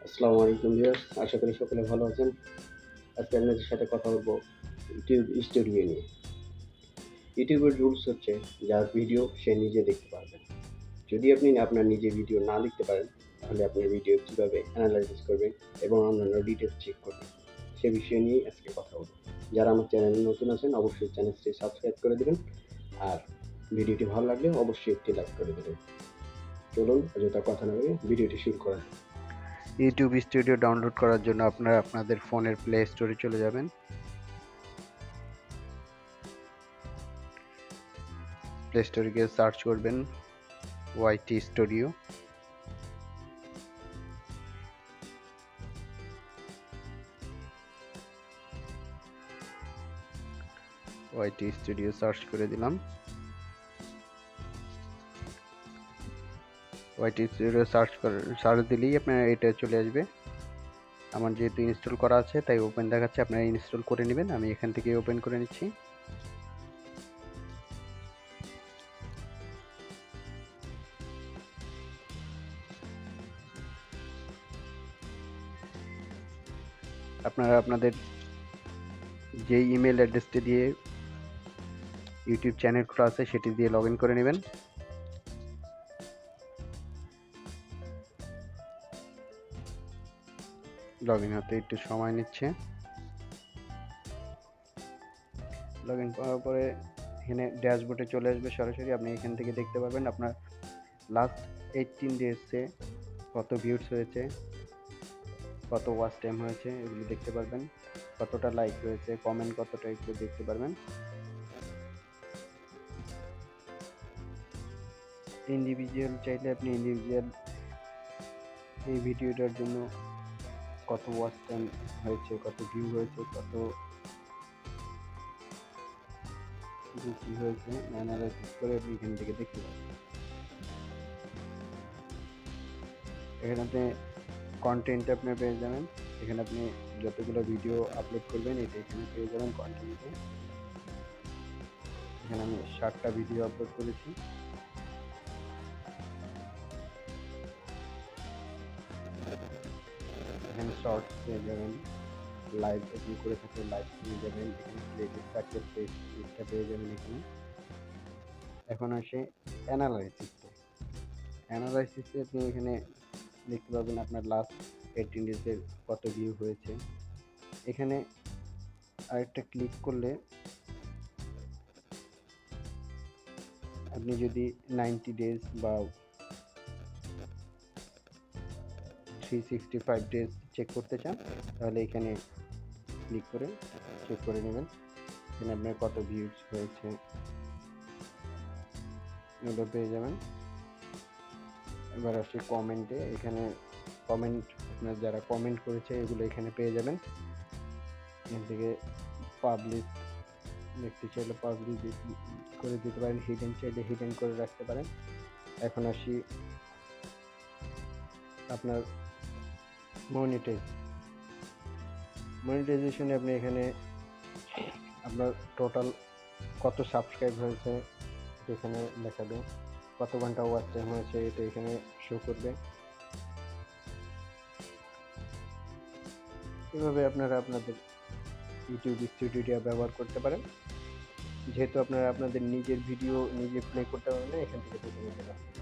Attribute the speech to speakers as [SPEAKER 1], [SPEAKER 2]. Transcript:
[SPEAKER 1] আসসালামু আলাইকুম ভিউয়ার্স, আশা করি সকলে ভালো আছেন। আজকে আপনাদের সাথে কথা বলবো ইউটিউব স্টুডিও নিয়ে। ইউটিউবের রুলস হচ্ছে যার ভিডিও সে নিজে দেখতে পারবেন। যদি আপনি আপনার নিজে ভিডিও না দেখতে পারেন তাহলে আপনার ভিডিও কীভাবে অ্যানালাইসিস করবেন এবং অন্যান্য ডিটেলস চেক করবেন সে বিষয় নিয়ে আজকে কথা বলবো। যারা আমার চ্যানেলে নতুন আছেন অবশ্যই চ্যানেলটি সাবস্ক্রাইব করে দেবেন আর ভিডিওটি ভালো লাগলে অবশ্যই একটি লাইক করে দেবেন। চলুন অযথা কথা না বলে ভিডিওটি শুরু করা যাক।
[SPEAKER 2] ইউটিউব স্টুডিও ডাউনলোড করার জন্য আপনারা আপনাদের ফোনের প্লে স্টোরে চলে যাবেন। প্লে স্টোরে গিয়ে সার্চ করবেন YT studio. YT studio search করে দিলাম। ওয়াইটি স্টুডিও সার্চ দিলেই আপনার এটা চলে আসবে। আমার যেহেতু ইনস্টল করা আছে তাই ওপেন দেখাচ্ছে, আপনারা ইনস্টল করে নেবেন। আমি এখান থেকে ওপেন করে নিচ্ছি। আপনারা আপনাদের যে ইমেল অ্যাড্রেসটি দিয়ে ইউটিউব চ্যানেল খোলা আছে সেটি দিয়ে লগ ইন করে নেবেন। লগ ইন হতে একটু সময় নিচ্ছে। লগ ইন করার পরে এখানে ড্যাশবোর্ডে চলে আসবে সরাসরি। আপনি এখান থেকে দেখতে পারবেন আপনার লাস্ট 18 ডেজে কত ভিউজ হয়েছে, কত ওয়াচ টাইম হয়েছে, এগুলো দেখতে পারবেন। কতটা লাইক হয়েছে, কমেন্ট কতটা, এগুলো দেখতে পারবেন। ইন্ডিভিজুয়াল চাইলে আপনি ইন্ডিভিজুয়াল এই ভিডিওটার জন্য কত ওয়াচ টাইম হয়েছে, কত ভিউ হয়েছে, কত কি হয়েছে অ্যানালাইসিস করে আপনি এখান থেকে দেখতে পাবেন। এখানে আপনি কন্টেন্ট আপনি পেয়ে যাবেন। এখানে আপনি যতগুলো ভিডিও আপলোড করবেন এটা এখানে পেয়ে যাবেন কন্টেন্টে। এখানে আমি 60টা ভিডিও আপলোড করেছি। এখানে শর্টস পেয়ে যাবেন, লাইভ আপনি করে থাকলে লাইভ পেয়ে যাবেন। এখানে প্লেলিস্ট থাকলে প্লেলিস্টটা পেয়ে যাবেন এখানে। এখন আসে অ্যানালাইসিসে। আপনি এখানে দেখতে পাবেন আপনার লাস্ট 18 ডেজের কত ভিউ হয়েছে। এখানে আরেকটা ক্লিক করলে আপনি যদি 90 ডেজ বা 365 ডেজ চেক করতে চান তাহলে এখানে ক্লিক করে চেক করে নেবেন। এখানে আপনার কত ভিউজ হয়েছে এগুলো পেয়ে যাবেন। এবার আসি কমেন্টে। এখানে কমেন্ট আপনার যারা কমেন্ট করেছে এগুলো এখানে পেয়ে যাবেন। এখান থেকে পাবলিশ দেখতে চাইলে পাবলিশ করে দিতে পারেন, হিডেন চাইলে হিডেন করে রাখতে পারেন। এখন আসি আপনার মনিটাইজেশনে আপনি এখানে আপনার টোটাল কত সাবস্ক্রাইব হয়েছে এখানে দেখাবে, কত ঘন্টা ওয়াচ টাইম হয়েছে এটা এখানে শো করবে। এভাবে আপনারা আপনাদের ইউটিউব স্টুডিওটা ব্যবহার করতে পারেন। যেহেতু আপনারা আপনাদের নিজের ভিডিও নিজে প্লে করতে পারবেন, এখান থেকে দেখে নিতে পারেন।